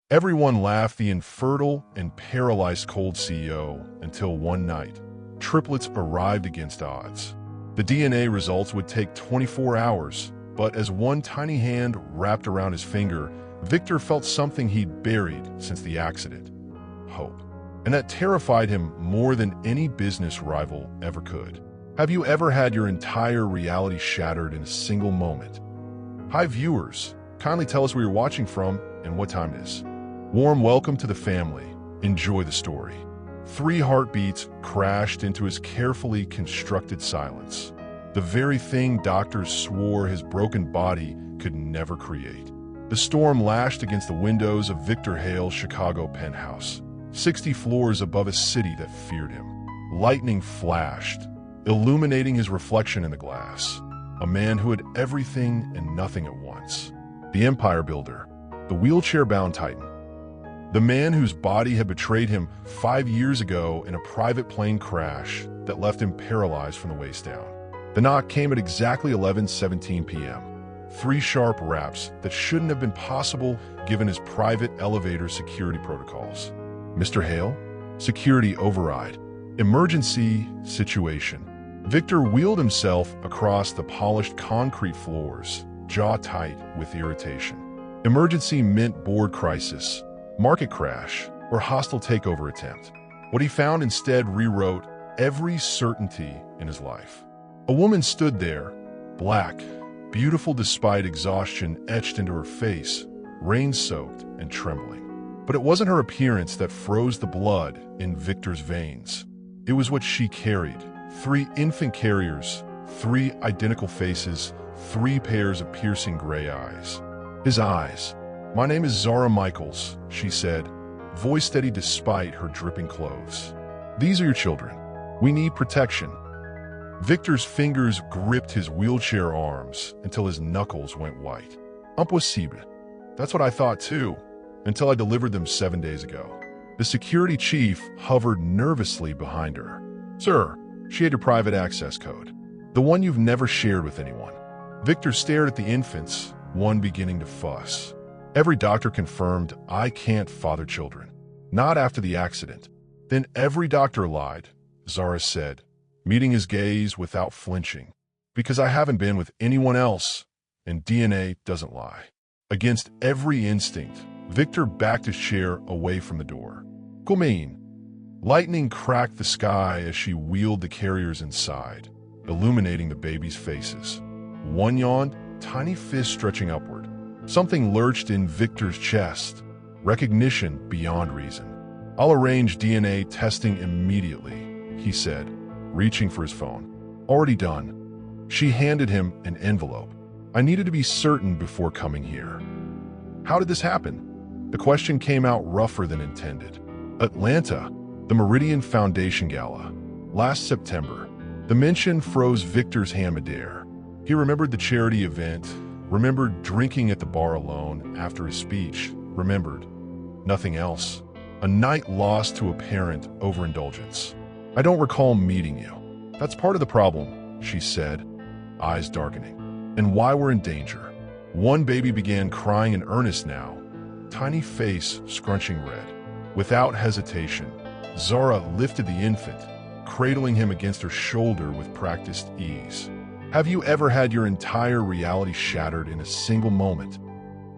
Everyone laughed the infertile and paralyzed cold CEO until one night, Triplets arrived against odds. The DNA results would take 24 hours, but as one tiny hand wrapped around his finger, Victor felt something he'd buried since the accident: hope. And that terrified him more than any business rival ever could. Have you ever had your entire reality shattered in a single moment? Hi viewers, kindly tell us where you're watching from and what time it is. Warm welcome to the family. Enjoy the story. 3 heartbeats crashed into his carefully constructed silence. The very thing doctors swore his broken body could never create. The storm lashed against the windows of Victor Hale's Chicago penthouse, 60 floors above a city that feared him. Lightning flashed, illuminating his reflection in the glass. A man who had everything and nothing at once. The empire builder, the wheelchair-bound titan. The man whose body had betrayed him 5 years ago in a private plane crash that left him paralyzed from the waist down. The knock came at exactly 11:17 p.m. 3 sharp raps that shouldn't have been possible given his private elevator security protocols. Mr. Hale? Security override. Emergency situation. Victor wheeled himself across the polished concrete floors, jaw tight with irritation. Emergency meant board crisis, market crash, or hostile takeover attempt. What he found instead rewrote every certainty in his life. A woman stood there, black, beautiful despite exhaustion etched into her face, rain-soaked and trembling. But it wasn't her appearance that froze the blood in Victor's veins. It was what she carried. 3 infant carriers, 3 identical faces, 3 pairs of piercing gray eyes. His eyes. "My name is Zara Michaels," she said, voice steady despite her dripping clothes. "These are your children. We need protection." Victor's fingers gripped his wheelchair arms until his knuckles went white. Impossible. That's what I thought too, until I delivered them 7 days ago. The security chief hovered nervously behind her. "Sir, she had your private access code. The one you've never shared with anyone." Victor stared at the infants, one beginning to fuss. "Every doctor confirmed I can't father children. Not after the accident." "Then every doctor lied," Zara said, meeting his gaze without flinching. "Because I haven't been with anyone else, and DNA doesn't lie." Against every instinct, Victor backed his chair away from the door. "Come." Lightning cracked the sky as she wheeled the carriers inside, illuminating the babies' faces. One yawned, tiny fist stretching upward. Something lurched in Victor's chest, recognition beyond reason. "I'll arrange DNA testing immediately," he said, reaching for his phone. "Already done." She handed him an envelope. "I needed to be certain before coming here." "How did this happen?" The question came out rougher than intended. "Atlanta, the Meridian Foundation Gala. Last September." The mention froze Victor's hand midair. He remembered the charity event, remembered drinking at the bar alone after his speech, remembered nothing else. A night lost to a parent overindulgence. "I don't recall meeting you." "That's part of the problem," she said, eyes darkening. "And why we're in danger." One baby began crying in earnest now, tiny face scrunching red. Without hesitation, Zara lifted the infant, cradling him against her shoulder with practiced ease. "Have you ever had your entire reality shattered in a single moment?"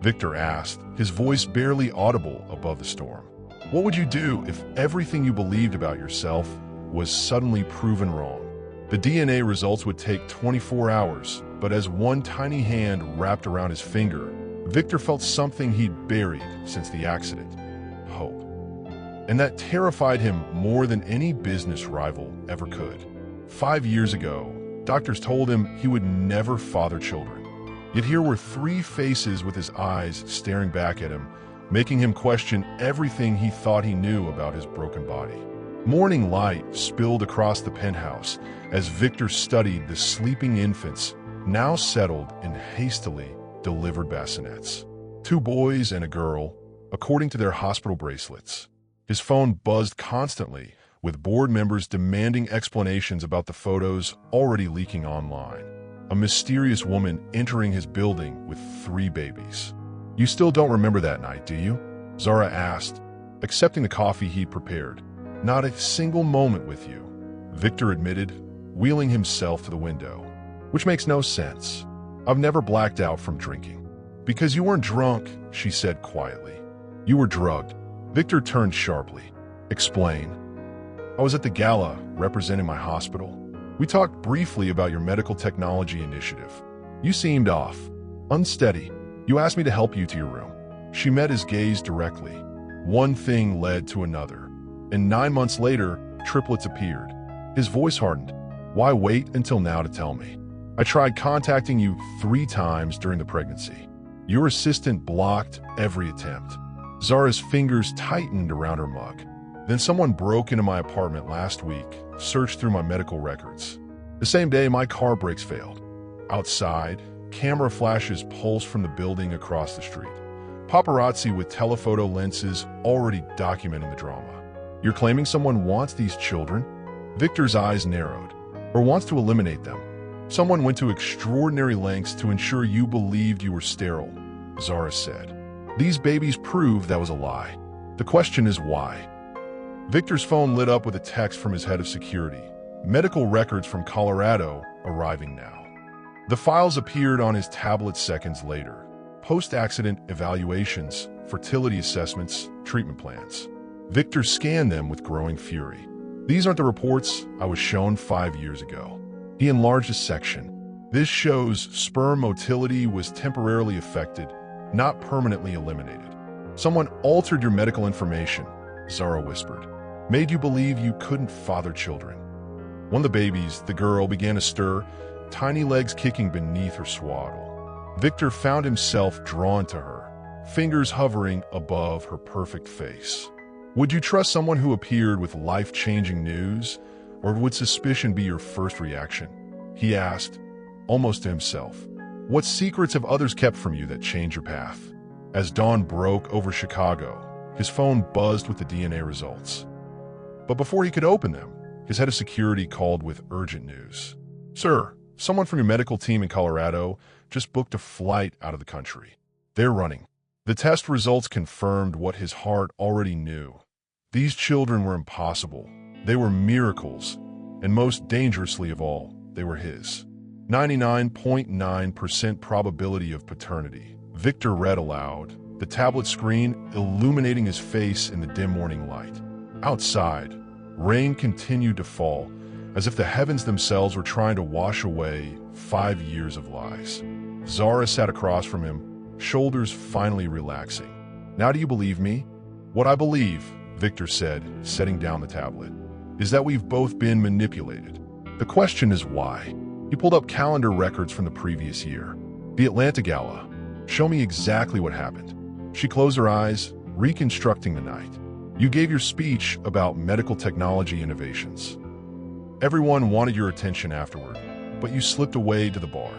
Victor asked, his voice barely audible above the storm. What would you do if everything you believed about yourself was suddenly proven wrong? The DNA results would take 24 hours, but as one tiny hand wrapped around his finger, Victor felt something he'd buried since the accident: hope. And that terrified him more than any business rival ever could. 5 years ago, doctors told him he would never father children. Yet here were 3 faces with his eyes staring back at him, making him question everything he thought he knew about his broken body. Morning light spilled across the penthouse as Victor studied the sleeping infants, now settled in hastily delivered bassinets. 2 boys and a girl, according to their hospital bracelets. His phone buzzed constantly, with board members demanding explanations about the photos already leaking online. A mysterious woman entering his building with 3 babies. You still don't remember that night, do you? Zara asked, accepting the coffee he prepared. Not a single moment with you, Victor admitted, wheeling himself to the window. Which makes no sense. I've never blacked out from drinking. Because you weren't drunk, she said quietly. You were drugged. Victor turned sharply. Explain. I was at the gala, representing my hospital. We talked briefly about your medical technology initiative. You seemed off, unsteady. You asked me to help you to your room. She met his gaze directly. One thing led to another. And 9 months later, Triplets appeared. His voice hardened. Why wait until now to tell me? I tried contacting you 3 times during the pregnancy. Your assistant blocked every attempt. Zara's fingers tightened around her mug. Then someone broke into my apartment last week, searched through my medical records. The same day, my car brakes failed. Outside, camera flashes pulsed from the building across the street. Paparazzi with telephoto lenses already documenting the drama. You're claiming someone wants these children? Victor's eyes narrowed. Or wants to eliminate them. Someone went to extraordinary lengths to ensure you believed you were sterile, Zara said. These babies prove that was a lie. The question is why? Victor's phone lit up with a text from his head of security. Medical records from Colorado arriving now. The files appeared on his tablet seconds later. Post-accident evaluations, fertility assessments, treatment plans. Victor scanned them with growing fury. These aren't the reports I was shown 5 years ago. He enlarged a section. This shows sperm motility was temporarily affected, not permanently eliminated. Someone altered your medical information, Zara whispered. Made you believe you couldn't father children. One of the babies, the girl, began to stir, tiny legs kicking beneath her swaddle. Victor found himself drawn to her, fingers hovering above her perfect face. Would you trust someone who appeared with life-changing news, or would suspicion be your first reaction? He asked, almost to himself. What secrets have others kept from you that changed your path? As dawn broke over Chicago, his phone buzzed with the DNA results. But before he could open them, his head of security called with urgent news. Sir, someone from your medical team in Colorado just booked a flight out of the country. They're running. The test results confirmed what his heart already knew. These children were impossible. They were miracles, and most dangerously of all, they were his. 99.9% probability of paternity. Victor read aloud, the tablet screen illuminating his face in the dim morning light. Outside, rain continued to fall, as if the heavens themselves were trying to wash away 5 years of lies. Zara sat across from him, shoulders finally relaxing. Now do you believe me? What I believe, Victor said, setting down the tablet, is that we've both been manipulated. The question is why. He pulled up calendar records from the previous year. The Atlanta Gala. Show me exactly what happened. She closed her eyes, reconstructing the night. You gave your speech about medical technology innovations. Everyone wanted your attention afterward, but you slipped away to the bar.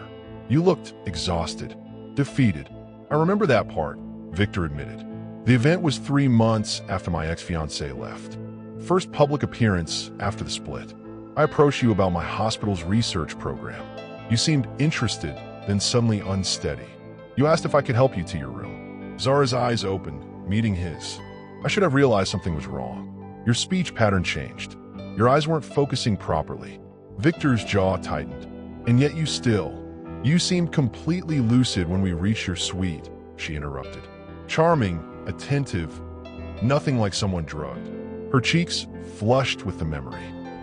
You looked exhausted, defeated. I remember that part, Victor admitted. The event was 3 months after my ex-fiancée left. First public appearance after the split. I approached you about my hospital's research program. You seemed interested, then suddenly unsteady. You asked if I could help you to your room. Zara's eyes opened, meeting his. I should have realized something was wrong. Your speech pattern changed. Your eyes weren't focusing properly. Victor's jaw tightened. And yet you seemed completely lucid when we reached your suite, she interrupted. Charming, attentive, nothing like someone drugged. Her cheeks flushed with the memory.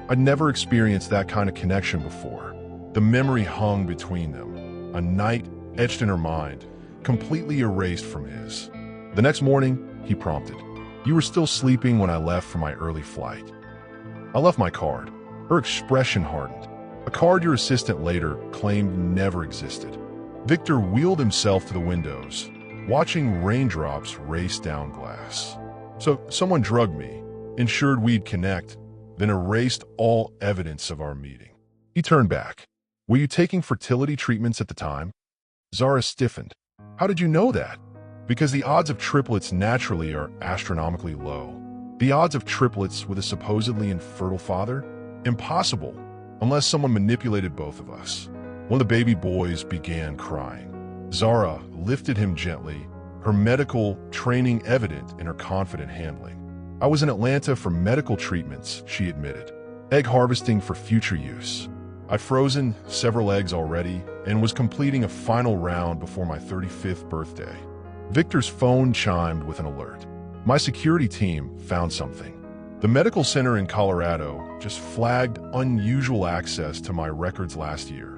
I'd never experienced that kind of connection before. The memory hung between them, a night etched in her mind, completely erased from his. The next morning, he prompted. You were still sleeping when I left for my early flight. I left my card. Her expression hardened. A card your assistant later claimed never existed. Victor wheeled himself to the windows, watching raindrops race down glass. So someone drugged me, ensured we'd connect, then erased all evidence of our meeting. He turned back. Were you taking fertility treatments at the time? Zara stiffened. How did you know that? Because the odds of triplets naturally are astronomically low. The odds of triplets with a supposedly infertile father? Impossible, unless someone manipulated both of us. One of the baby boys began crying. Zara lifted him gently, her medical training evident in her confident handling. I was in Atlanta for medical treatments, she admitted. Egg harvesting for future use. I'd frozen several eggs already and was completing a final round before my 35th birthday. Victor's phone chimed with an alert. My security team found something. The medical center in Colorado just flagged unusual access to my records last year.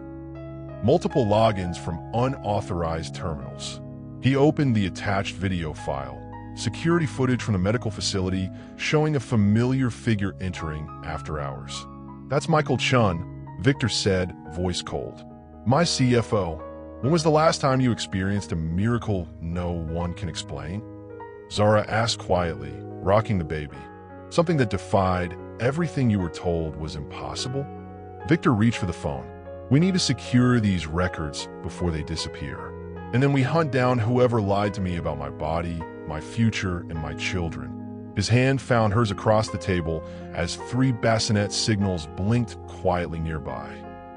Multiple logins from unauthorized terminals. He opened the attached video file. Security footage from the medical facility showing a familiar figure entering after hours. That's Michael Chun, Victor said, voice cold. My CFO. When was the last time you experienced a miracle no one can explain? Zara asked quietly, rocking the baby. Something that defied everything you were told was impossible? Victor reached for the phone. We need to secure these records before they disappear. And then we hunt down whoever lied to me about my body, my future, and my children. His hand found hers across the table as 3 bassinet signals blinked quietly nearby.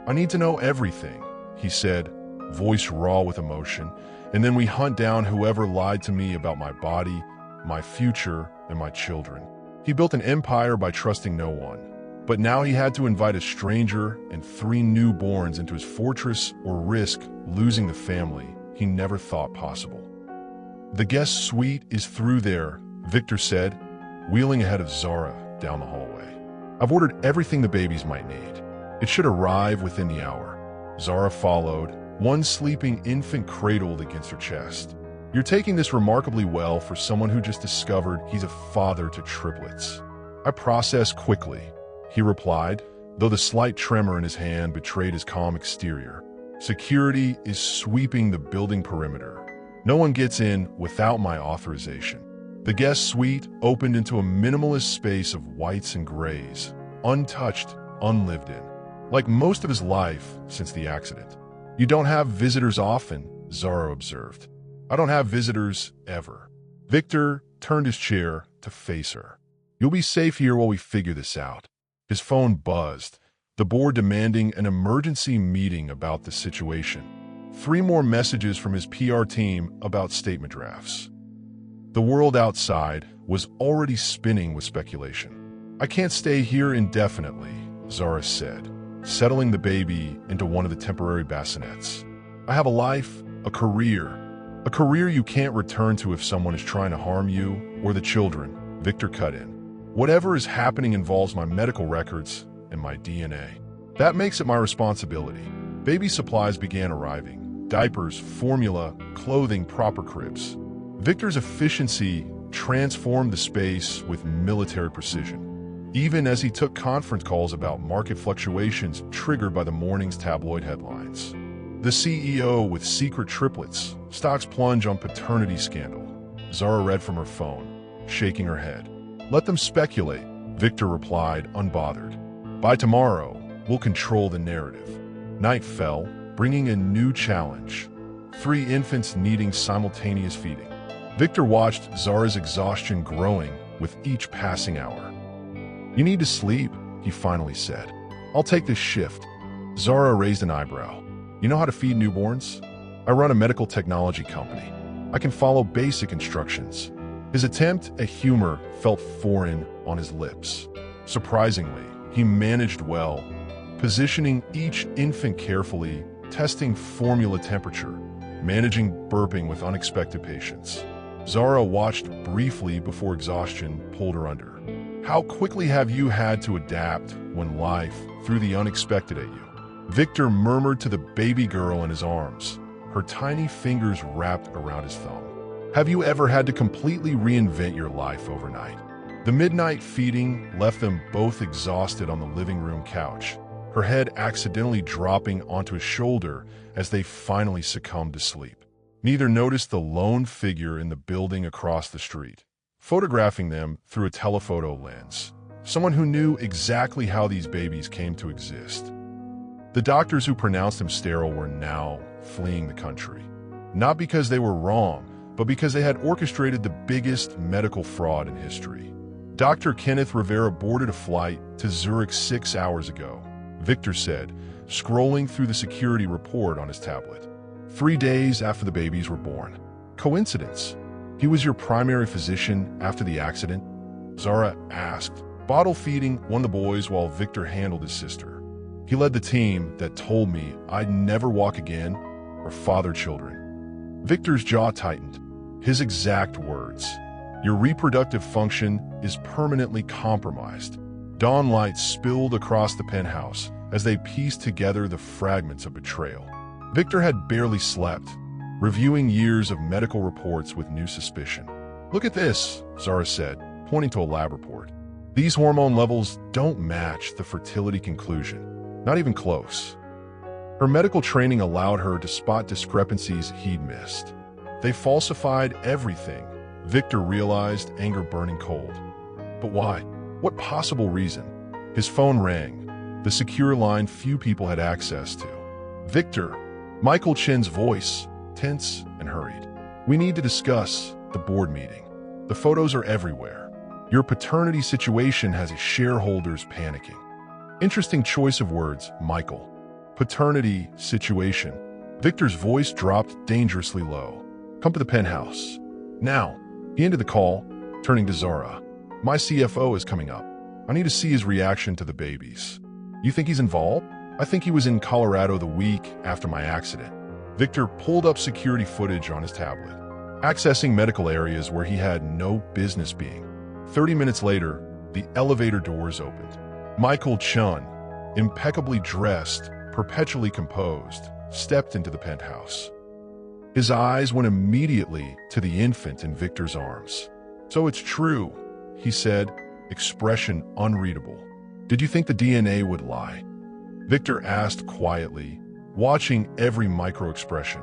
I need to know everything, he said, voice raw with emotion. And then we hunt down whoever lied to me about my body, my future, and my children. He built an empire by trusting no one. But now he had to invite a stranger and 3 newborns into his fortress or risk losing the family he never thought possible. The guest suite is through there, Victor said, wheeling ahead of Zara down the hallway. I've ordered everything the babies might need. It should arrive within the hour. Zara followed, one sleeping infant cradled against her chest. You're taking this remarkably well for someone who just discovered he's a father to triplets. I process quickly, he replied, though the slight tremor in his hand betrayed his calm exterior. Security is sweeping the building perimeter. No one gets in without my authorization. The guest suite opened into a minimalist space of whites and grays, untouched, unlived in, like most of his life since the accident. You don't have visitors often, Zara observed. I don't have visitors ever. Victor turned his chair to face her. You'll be safe here while we figure this out. His phone buzzed, the board demanding an emergency meeting about the situation. 3 more messages from his PR team about statement drafts. The world outside was already spinning with speculation. I can't stay here indefinitely, Zara said, settling the baby into one of the temporary bassinets. I have a life, a career you can't return to if someone is trying to harm you or the children, Victor cut in. Whatever is happening involves my medical records and my DNA. That makes it my responsibility. Baby supplies began arriving. Diapers, formula, clothing, proper cribs. Victor's efficiency transformed the space with military precision, even as he took conference calls about market fluctuations triggered by the morning's tabloid headlines. The CEO with secret triplets, stocks plunge on paternity scandal. Zara read from her phone, shaking her head. Let them speculate, Victor replied, unbothered. By tomorrow, we'll control the narrative. Night fell, bringing a new challenge. 3 infants needing simultaneous feeding. Victor watched Zara's exhaustion growing with each passing hour. You need to sleep, he finally said. I'll take this shift. Zara raised an eyebrow. You know how to feed newborns? I run a medical technology company. I can follow basic instructions. His attempt at humor felt foreign on his lips. Surprisingly, he managed well, positioning each infant carefully, testing formula temperature, managing burping with unexpected patience. Zara watched briefly before exhaustion pulled her under. How quickly have you had to adapt when life threw the unexpected at you? Victor murmured to the baby girl in his arms, her tiny fingers wrapped around his thumb. Have you ever had to completely reinvent your life overnight? The midnight feeding left them both exhausted on the living room couch, her head accidentally dropping onto his shoulder as they finally succumbed to sleep. Neither noticed the lone figure in the building across the street, photographing them through a telephoto lens, someone who knew exactly how these babies came to exist. The doctors who pronounced him sterile were now fleeing the country, not because they were wrong, but because they had orchestrated the biggest medical fraud in history. Dr. Kenneth Rivera boarded a flight to Zurich 6 hours ago, Victor said, scrolling through the security report on his tablet. 3 days after the babies were born. Coincidence? He was your primary physician after the accident? Zara asked, bottle feeding one of the boys while Victor handled his sister. He led the team that told me I'd never walk again or father children. Victor's jaw tightened. His exact words. Your reproductive function is permanently compromised. Dawn light spilled across the penthouse as they pieced together the fragments of betrayal. Victor had barely slept, reviewing years of medical reports with new suspicion. Look at this, Zara said, pointing to a lab report. These hormone levels don't match the fertility conclusion, not even close. Her medical training allowed her to spot discrepancies he'd missed. They falsified everything, Victor realized, anger burning cold. But why? What possible reason? His phone rang, the secure line few people had access to. Victor, Michael Chen's voice, tense and hurried. We need to discuss the board meeting. The photos are everywhere. Your paternity situation has shareholders panicking. Interesting choice of words, Michael. Paternity situation. Victor's voice dropped dangerously low. Come to the penthouse. Now. He ended the call, turning to Zara. My CFO is coming up. I need to see his reaction to the babies. You think he's involved? I think he was in Colorado the week after my accident. Victor pulled up security footage on his tablet, accessing medical areas where he had no business being. 30 minutes later, the elevator doors opened. Michael Chen, impeccably dressed, perpetually composed, stepped into the penthouse. His eyes went immediately to the infant in Victor's arms. So it's true, he said, expression unreadable. Did you think the DNA would lie? Victor asked quietly, watching every micro-expression.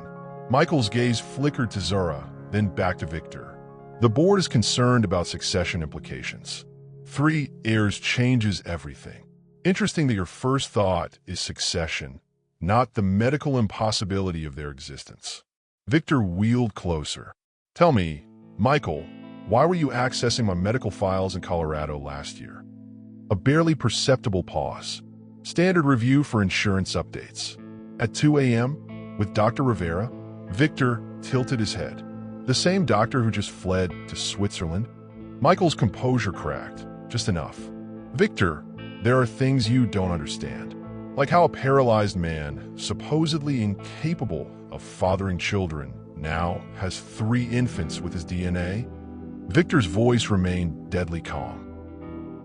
Michael's gaze flickered to Zara, then back to Victor. The board is concerned about succession implications. 3 heirs changes everything. Interesting that your first thought is succession, not the medical impossibility of their existence. Victor wheeled closer. Tell me, Michael, why were you accessing my medical files in Colorado last year? A barely perceptible pause. Standard review for insurance updates. At 2 a.m., with Dr. Rivera, Victor tilted his head. The same doctor who just fled to Switzerland? Michael's composure cracked, just enough. Victor, there are things you don't understand. Like how a paralyzed man, supposedly incapable of fathering children, now has 3 infants with his DNA? Victor's voice remained deadly calm.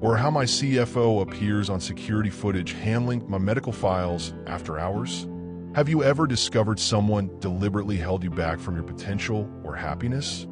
Or how my CFO appears on security footage handling my medical files after hours? Have you ever discovered someone deliberately held you back from your potential or happiness?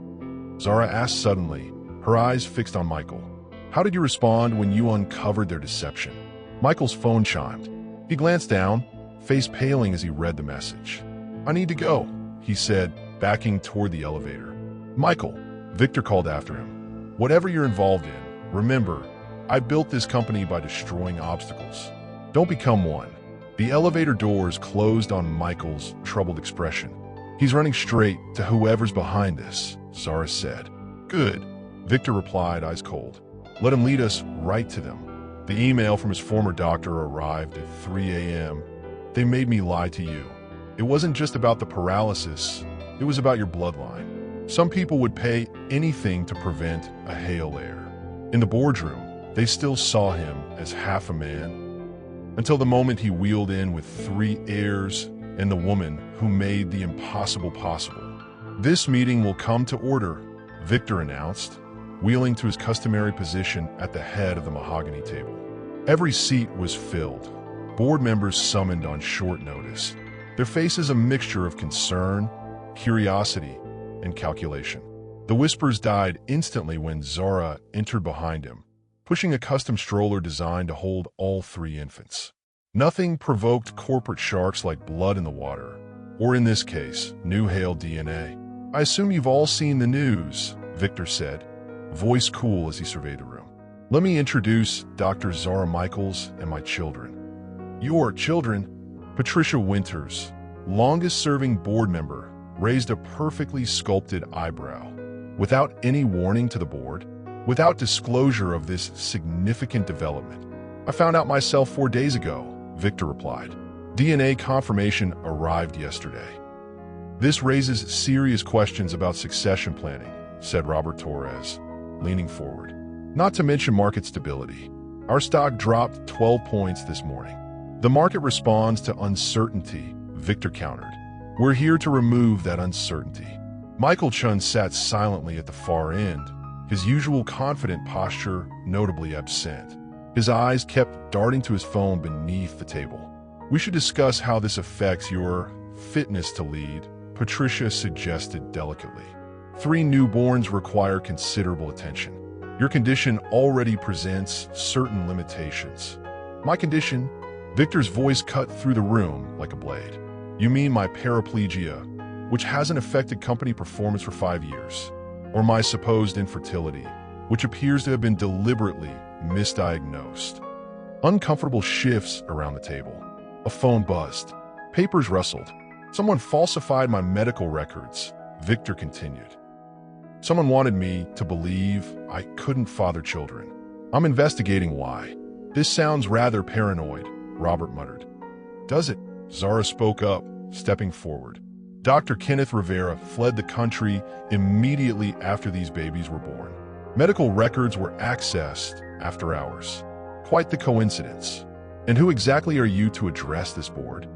Zara asked suddenly, her eyes fixed on Michael. How did you respond when you uncovered their deception? Michael's phone chimed. He glanced down, face paling as he read the message. I need to go, he said, backing toward the elevator. Michael, Victor called after him. Whatever you're involved in, remember, I built this company by destroying obstacles. Don't become one. The elevator doors closed on Michael's troubled expression. He's running straight to whoever's behind this, Zara said. Good, Victor replied, eyes cold. Let him lead us right to them. The email from his former doctor arrived at 3 a.m. They made me lie to you. It wasn't just about the paralysis, it was about your bloodline. Some people would pay anything to prevent a Hale heir. In the boardroom, they still saw him as half a man, until the moment he wheeled in with 3 heirs and the woman who made the impossible possible. This meeting will come to order, Victor announced, wheeling to his customary position at the head of the mahogany table. Every seat was filled, board members summoned on short notice, their faces a mixture of concern, curiosity, and calculation. The whispers died instantly when Zara entered behind him, pushing a custom stroller designed to hold all 3 infants. Nothing provoked corporate sharks like blood in the water, or in this case, new Hale DNA. I assume you've all seen the news, Victor said, voice cool as he surveyed the room. Let me introduce Dr. Zara Michaels and my children. Your children, Patricia Winters, longest-serving board member, raised a perfectly sculpted eyebrow. Without any warning to the board, without disclosure of this significant development. I found out myself 4 days ago, Victor replied. DNA confirmation arrived yesterday. This raises serious questions about succession planning, said Robert Torres, leaning forward. Not to mention market stability. Our stock dropped 12 points this morning. The market responds to uncertainty, Victor countered. We're here to remove that uncertainty. Michael Chun sat silently at the far end, his usual confident posture notably absent. His eyes kept darting to his phone beneath the table. We should discuss how this affects your fitness to lead, Patricia suggested delicately. 3 newborns require considerable attention. Your condition already presents certain limitations. My condition? Victor's voice cut through the room like a blade. You mean my paraplegia, which hasn't affected company performance for 5 years? Or my supposed infertility, which appears to have been deliberately misdiagnosed? Uncomfortable shifts around the table. A phone buzzed. Papers rustled. Someone falsified my medical records, Victor continued. Someone wanted me to believe I couldn't father children. I'm investigating why. This sounds rather paranoid, Robert muttered. Does it? Zara spoke up, stepping forward. Dr. Kenneth Rivera fled the country immediately after these babies were born. Medical records were accessed after hours. Quite the coincidence. And who exactly are you to address this board?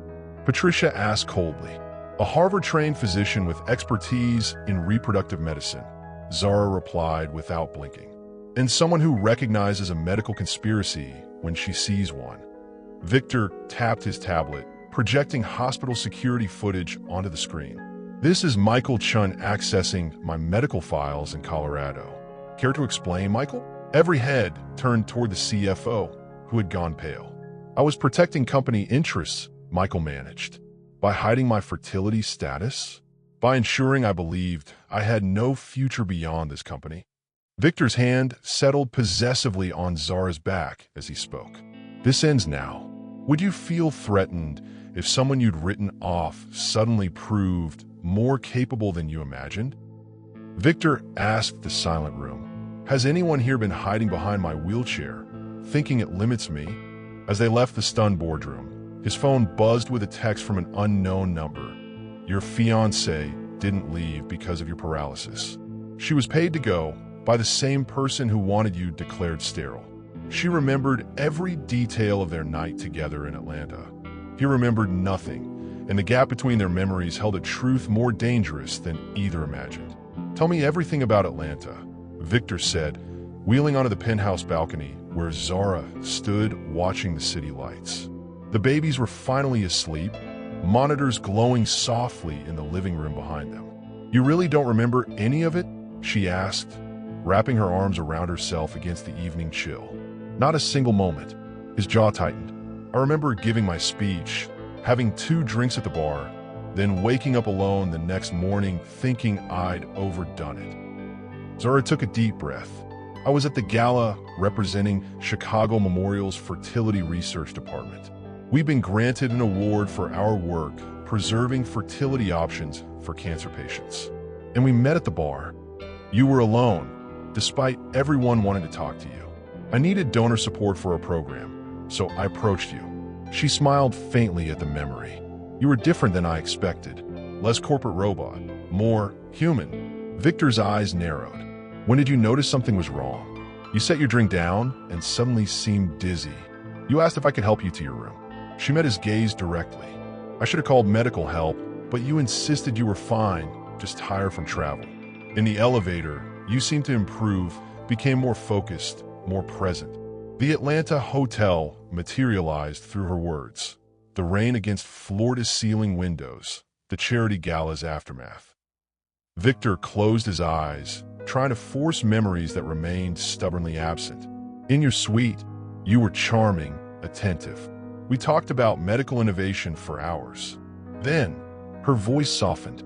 Patricia asked coldly. A Harvard-trained physician with expertise in reproductive medicine, Zara replied without blinking. And someone who recognizes a medical conspiracy when she sees one. Victor tapped his tablet, projecting hospital security footage onto the screen. This is Michael Chun accessing my medical files in Colorado. Care to explain, Michael? Every head turned toward the CFO, who had gone pale. I was protecting company interests, Michael managed. By hiding my fertility status? By ensuring I believed I had no future beyond this company? Victor's hand settled possessively on Zara's back as he spoke. This ends now. Would you feel threatened if someone you'd written off suddenly proved more capable than you imagined? Victor asked the silent room. Has anyone here been hiding behind my wheelchair, thinking it limits me? As they left the stunned boardroom, his phone buzzed with a text from an unknown number. Your fiancée didn't leave because of your paralysis. She was paid to go by the same person who wanted you declared sterile. She remembered every detail of their night together in Atlanta. He remembered nothing, and the gap between their memories held a truth more dangerous than either imagined. Tell me everything about Atlanta, Victor said, wheeling onto the penthouse balcony where Zara stood watching the city lights. The babies were finally asleep, monitors glowing softly in the living room behind them. You really don't remember any of it? She asked, wrapping her arms around herself against the evening chill. Not a single moment. His jaw tightened. I remember giving my speech, having 2 drinks at the bar, then waking up alone the next morning thinking I'd overdone it. Zara took a deep breath. I was at the gala representing Chicago Memorial's Fertility Research Department. We've been granted an award for our work preserving fertility options for cancer patients. And we met at the bar. You were alone, despite everyone wanting to talk to you. I needed donor support for a program, so I approached you. She smiled faintly at the memory. You were different than I expected. Less corporate robot, more human. Victor's eyes narrowed. When did you notice something was wrong? You set your drink down and suddenly seemed dizzy. You asked if I could help you to your room. She met his gaze directly. I should have called medical help, but you insisted you were fine, just tired from travel. In the elevator, you seemed to improve, became more focused, more present. The Atlanta hotel materialized through her words. The rain against floor-to-ceiling windows, the charity gala's aftermath. Victor closed his eyes, trying to force memories that remained stubbornly absent. In your suite, you were charming, attentive. We talked about medical innovation for hours. Then, her voice softened.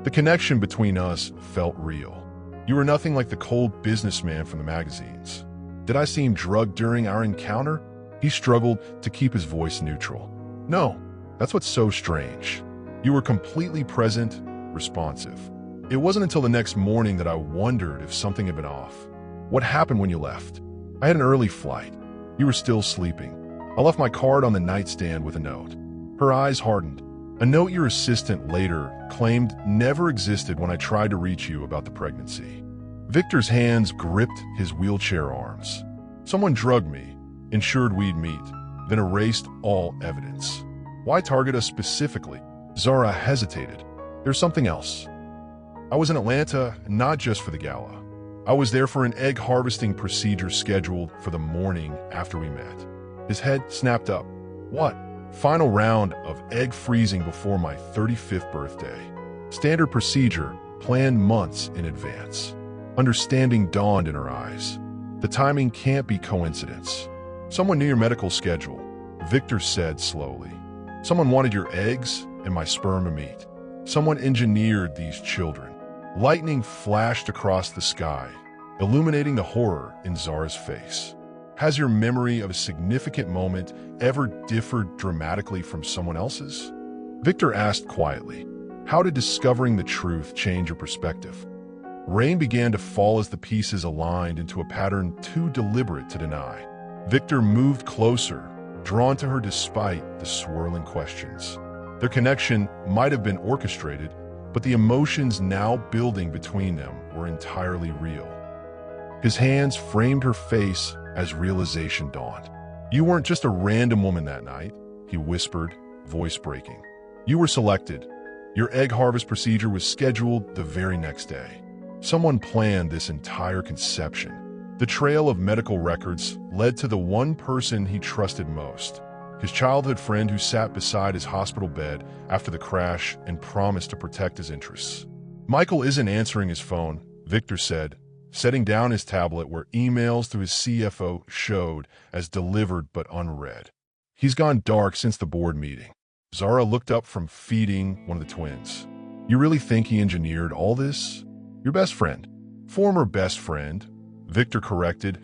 The connection between us felt real. You were nothing like the cold businessman from the magazines. Did I seem drugged during our encounter? He struggled to keep his voice neutral. No, that's what's so strange. You were completely present, responsive. It wasn't until the next morning that I wondered if something had been off. What happened when you left? I had an early flight. You were still sleeping. I left my card on the nightstand with a note. Her eyes hardened. A note your assistant later claimed never existed when I tried to reach you about the pregnancy. Victor's hands gripped his wheelchair arms. Someone drugged me, ensured we'd meet, then erased all evidence. Why target us specifically? Zara hesitated. There's something else. I was in Atlanta, not just for the gala. I was there for an egg harvesting procedure scheduled for the morning after we met. His head snapped up. What? Final round of egg freezing before my 35th birthday. Standard procedure, planned months in advance. Understanding dawned in her eyes. The timing can't be coincidence. Someone knew your medical schedule, Victor said slowly. Someone wanted your eggs and my sperm to meet. Someone engineered these children. Lightning flashed across the sky, illuminating the horror in Zara's face. Has your memory of a significant moment ever differed dramatically from someone else's? Victor asked quietly. How did discovering the truth change your perspective? Rain began to fall as the pieces aligned into a pattern too deliberate to deny. Victor moved closer, drawn to her despite the swirling questions. Their connection might have been orchestrated, but the emotions now building between them were entirely real. His hands framed her face as realization dawned. You weren't just a random woman that night, he whispered, voice breaking. You were selected. Your egg harvest procedure was scheduled the very next day. Someone planned this entire conception. The trail of medical records led to the one person he trusted most, his childhood friend who sat beside his hospital bed after the crash and promised to protect his interests. Michael isn't answering his phone, Victor said, setting down his tablet where emails to his CFO showed as delivered but unread. He's gone dark since the board meeting. Zara looked up from feeding one of the twins. You really think he engineered all this? Your best friend. Former best friend, Victor corrected,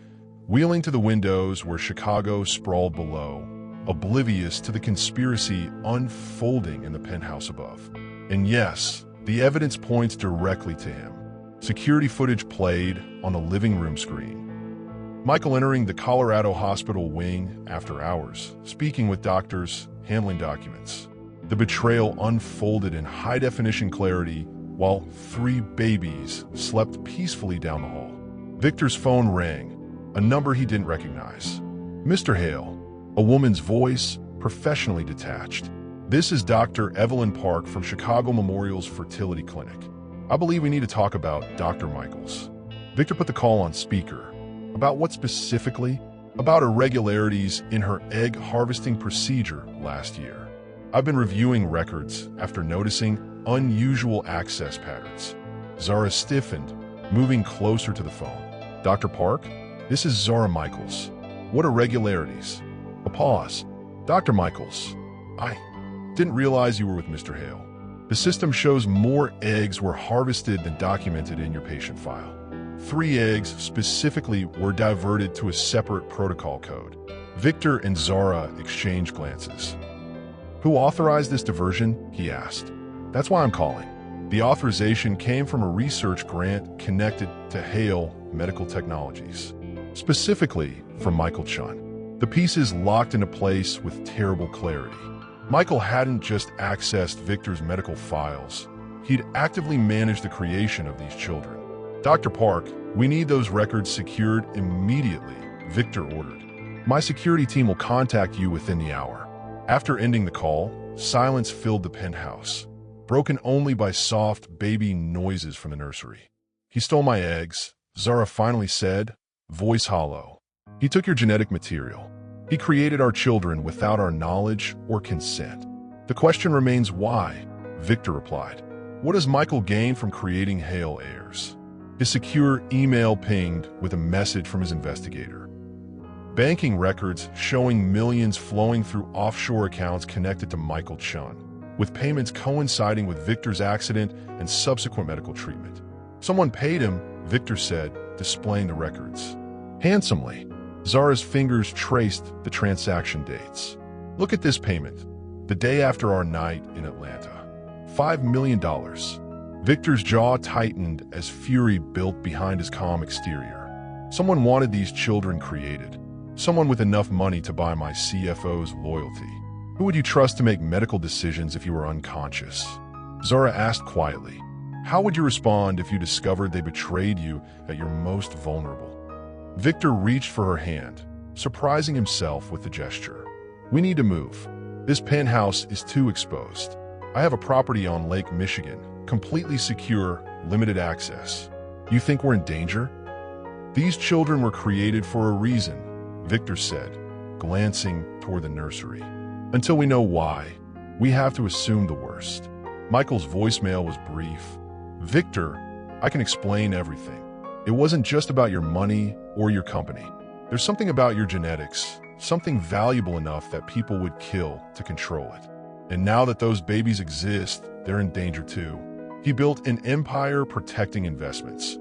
wheeling to the windows where Chicago sprawled below, oblivious to the conspiracy unfolding in the penthouse above. And yes, the evidence points directly to him. Security footage played on the living room screen. Michael entering the Colorado hospital wing after hours, speaking with doctors, handling documents. The betrayal unfolded in high-definition clarity while 3 babies slept peacefully down the hall. Victor's phone rang, a number he didn't recognize. Mr. Hale, a woman's voice, professionally detached. This is Dr. Evelyn Park from Chicago Memorial's fertility clinic. I believe we need to talk about Dr. Michaels. Victor put the call on speaker. About what specifically? About irregularities in her egg harvesting procedure last year. I've been reviewing records after noticing unusual access patterns. Zara stiffened, moving closer to the phone. Dr. Park, this is Zara Michaels. What irregularities? A pause. Dr. Michaels, I didn't realize you were with Mr. Hale. The system shows more eggs were harvested than documented in your patient file. 3 eggs specifically were diverted to a separate protocol code. Victor and Zara exchanged glances. Who authorized this diversion? He asked. That's why I'm calling. The authorization came from a research grant connected to Hale Medical Technologies, specifically from Michael Chun. The pieces locked into place with terrible clarity. Michael hadn't just accessed Victor's medical files. He'd actively managed the creation of these children. Dr. Park, we need those records secured immediately, Victor ordered. My security team will contact you within the hour. After ending the call, silence filled the penthouse, broken only by soft baby noises from the nursery. He stole my eggs, Zara finally said, voice hollow. He took your genetic material. He created our children without our knowledge or consent. The question remains why, Victor replied. What does Michael gain from creating Hale heirs? His secure email pinged with a message from his investigator. Banking records showing millions flowing through offshore accounts connected to Michael Chun, with payments coinciding with Victor's accident and subsequent medical treatment. Someone paid him, Victor said, displaying the records. Handsomely, Zara's fingers traced the transaction dates. Look at this payment. The day after our night in Atlanta. $5 million. Victor's jaw tightened as fury built behind his calm exterior. Someone wanted these children created. Someone with enough money to buy my CFO's loyalty. Who would you trust to make medical decisions if you were unconscious? Zara asked quietly. How would you respond if you discovered they betrayed you at your most vulnerable? Victor reached for her hand, surprising himself with the gesture. We need to move. This penthouse is too exposed. I have a property on Lake Michigan, completely secure, limited access. You think we're in danger? These children were created for a reason, Victor said, glancing toward the nursery. Until we know why, we have to assume the worst. Michael's voicemail was brief. Victor, I can explain everything. It wasn't just about your money or your company. There's something about your genetics, something valuable enough that people would kill to control it. And now that those babies exist, they're in danger too. He built an empire protecting investments.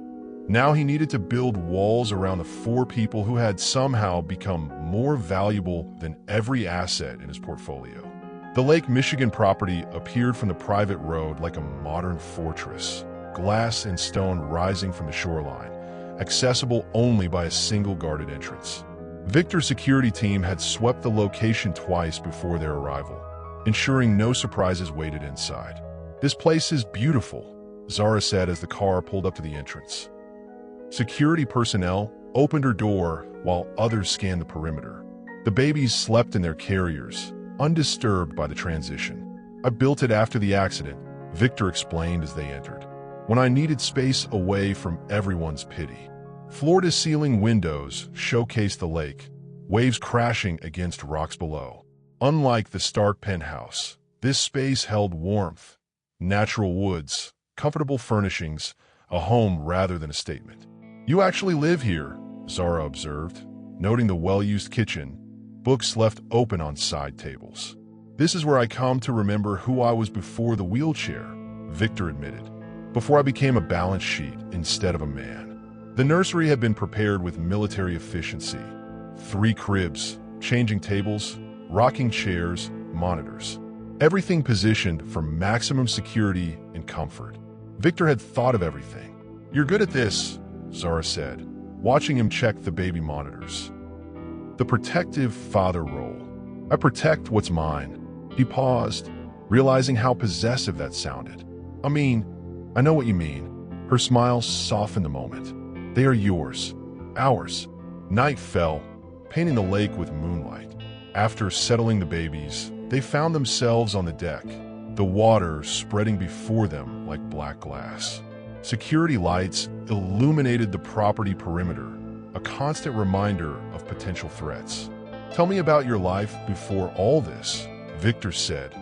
Now he needed to build walls around the 4 people who had somehow become more valuable than every asset in his portfolio. The Lake Michigan property appeared from the private road like a modern fortress, glass and stone rising from the shoreline, accessible only by a single guarded entrance. Victor's security team had swept the location twice before their arrival, ensuring no surprises waited inside. This place is beautiful, Zara said as the car pulled up to the entrance. Security personnel opened her door while others scanned the perimeter. The babies slept in their carriers, undisturbed by the transition. I built it after the accident, Victor explained as they entered, when I needed space away from everyone's pity. Floor-to-ceiling windows showcased the lake, waves crashing against rocks below. Unlike the stark penthouse, this space held warmth, natural woods, comfortable furnishings, a home rather than a statement. You actually live here, Zara observed, noting the well-used kitchen, books left open on side tables. This is where I come to remember who I was before the wheelchair, Victor admitted, before I became a balance sheet instead of a man. The nursery had been prepared with military efficiency. 3 cribs, changing tables, rocking chairs, monitors. Everything positioned for maximum security and comfort. Victor had thought of everything. You're good at this, Zara said, watching him check the baby monitors. The protective father role. I protect what's mine. He paused, realizing how possessive that sounded. I mean, I know what you mean. Her smile softened the moment. They are yours, ours. Night fell, painting the lake with moonlight. After settling the babies, they found themselves on the deck, the water spreading before them like black glass. Security lights illuminated the property perimeter, a constant reminder of potential threats. Tell me about your life before all this, Victor said,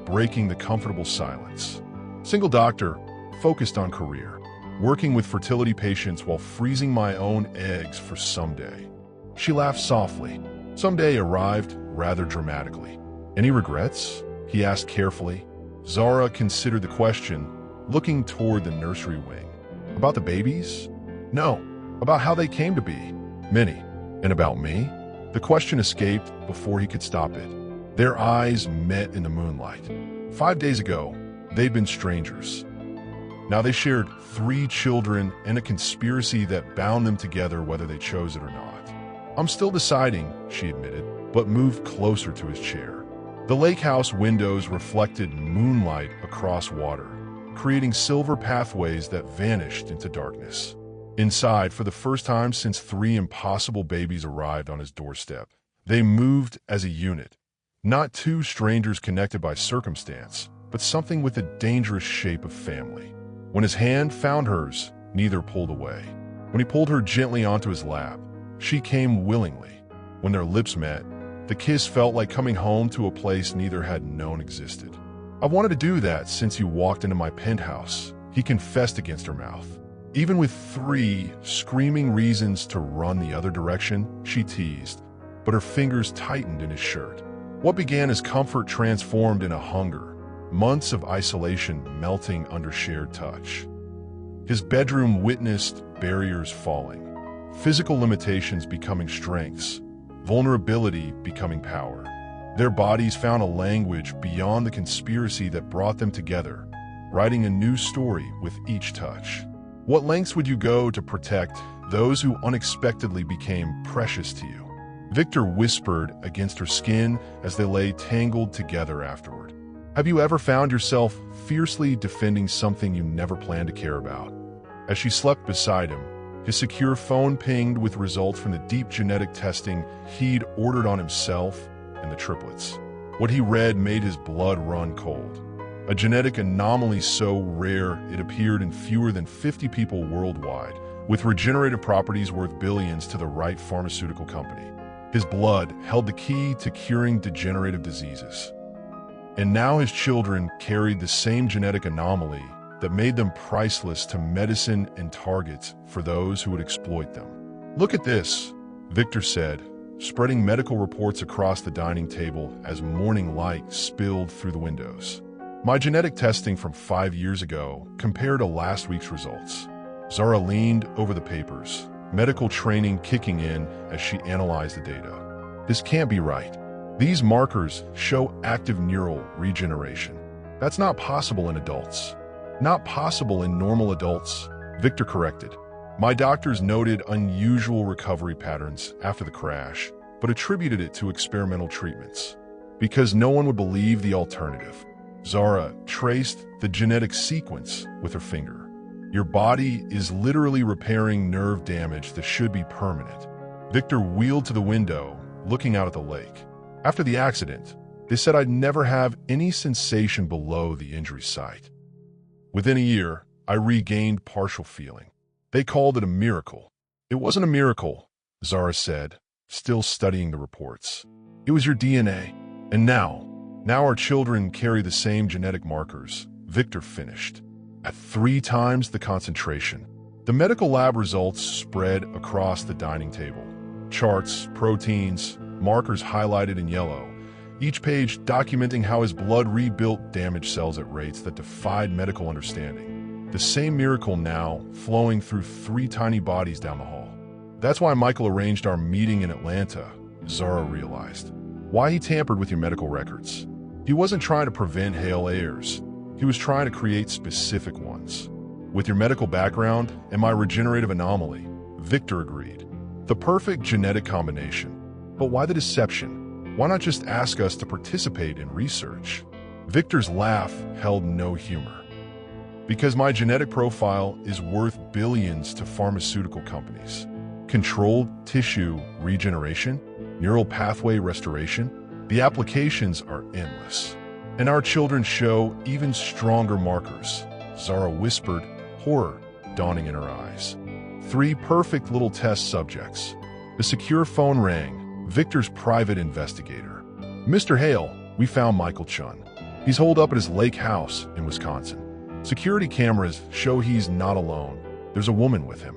breaking the comfortable silence. Single doctor, focused on career, working with fertility patients while freezing my own eggs for someday. She laughed softly. Someday arrived rather dramatically. Any regrets? He asked carefully. Zara considered the question, looking toward the nursery wing. About the babies? No. About how they came to be. Many. And about me? The question escaped before he could stop it. Their eyes met in the moonlight. 5 days ago, they'd been strangers. Now they shared 3 children and a conspiracy that bound them together whether they chose it or not. I'm still deciding, she admitted, but moved closer to his chair. The lake house windows reflected moonlight across water, creating silver pathways that vanished into darkness. Inside, for the first time since 3 impossible babies arrived on his doorstep, they moved as a unit. Not 2 strangers connected by circumstance, but something with a dangerous shape of family. When his hand found hers, neither pulled away. When he pulled her gently onto his lap, she came willingly. When their lips met, the kiss felt like coming home to a place neither had known existed. I wanted to do that since you walked into my penthouse, he confessed against her mouth. Even with 3 screaming reasons to run the other direction, she teased, but her fingers tightened in his shirt. What began as comfort transformed into hunger, months of isolation melting under shared touch. His bedroom witnessed barriers falling, physical limitations becoming strengths, vulnerability becoming power. Their bodies found a language beyond the conspiracy that brought them together, writing a new story with each touch. What lengths would you go to protect those who unexpectedly became precious to you? Victor whispered against her skin as they lay tangled together afterward. Have you ever found yourself fiercely defending something you never planned to care about? As she slept beside him, his secure phone pinged with results from the deep genetic testing he'd ordered on himself and the triplets. What he read made his blood run cold. A genetic anomaly so rare it appeared in fewer than 50 people worldwide, with regenerative properties worth billions to the right pharmaceutical company. His blood held the key to curing degenerative diseases. And now his children carried the same genetic anomaly that made them priceless to medicine and targets for those who would exploit them. "Look at this," Victor said, spreading medical reports across the dining table as morning light spilled through the windows. "My genetic testing from 5 years ago compared to last week's results." Zara leaned over the papers, medical training kicking in as she analyzed the data. "This can't be right. These markers show active neural regeneration. That's not possible in adults." "Not possible in normal adults," Victor corrected. "My doctors noted unusual recovery patterns after the crash, but attributed it to experimental treatments. Because no one would believe the alternative." Zara traced the genetic sequence with her finger. "Your body is literally repairing nerve damage that should be permanent." Victor wheeled to the window, looking out at the lake. "After the accident, they said I'd never have any sensation below the injury site. Within a year, I regained partial feeling. They called it a miracle." "It wasn't a miracle," Zara said, still studying the reports. "It was your DNA. And now our children carry the same genetic markers," Victor finished, "at 3 times the concentration." The medical lab results spread across the dining table. Charts, proteins, markers highlighted in yellow, each page documenting how his blood rebuilt damaged cells at rates that defied medical understanding. The same miracle now flowing through 3 tiny bodies down the hall. "That's why Michael arranged our meeting in Atlanta," Zara realized. "Why he tampered with your medical records. He wasn't trying to prevent Hale heirs. He was trying to create specific ones. With your medical background and my regenerative anomaly," Victor agreed. "The perfect genetic combination. But why the deception? Why not just ask us to participate in research?" Victor's laugh held no humor. "Because my genetic profile is worth billions to pharmaceutical companies. Controlled tissue regeneration, neural pathway restoration, the applications are endless. And our children show even stronger markers," Zara whispered, horror dawning in her eyes. 3 perfect little test subjects. The secure phone rang. Victor's private investigator. "Mr. Hale, we found Michael Chun. He's holed up at his lake house in Wisconsin. Security cameras show he's not alone. There's a woman with him."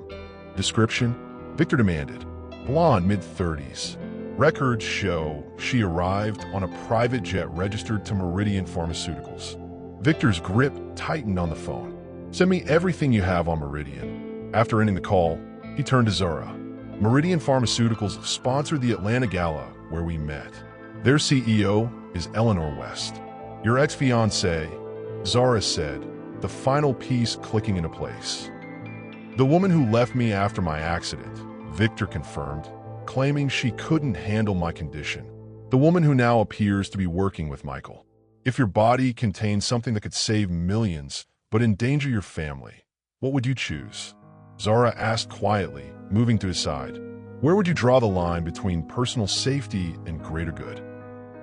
"Description?" Victor demanded. "Blonde, mid-30s. Records show she arrived on a private jet registered to Meridian Pharmaceuticals." Victor's grip tightened on the phone. "Send me everything you have on Meridian." After ending the call, he turned to Zara. "Meridian Pharmaceuticals sponsored the Atlanta Gala where we met. Their CEO is Eleanor West. Your ex-fiancée," Zara said, the final piece clicking into place. "The woman who left me after my accident," Victor confirmed, claiming she couldn't handle my condition. "The woman who now appears to be working with Michael. If your body contains something that could save millions but endanger your family, what would you choose?" Zara asked quietly, moving to his side. "Where would you draw the line between personal safety and greater good?"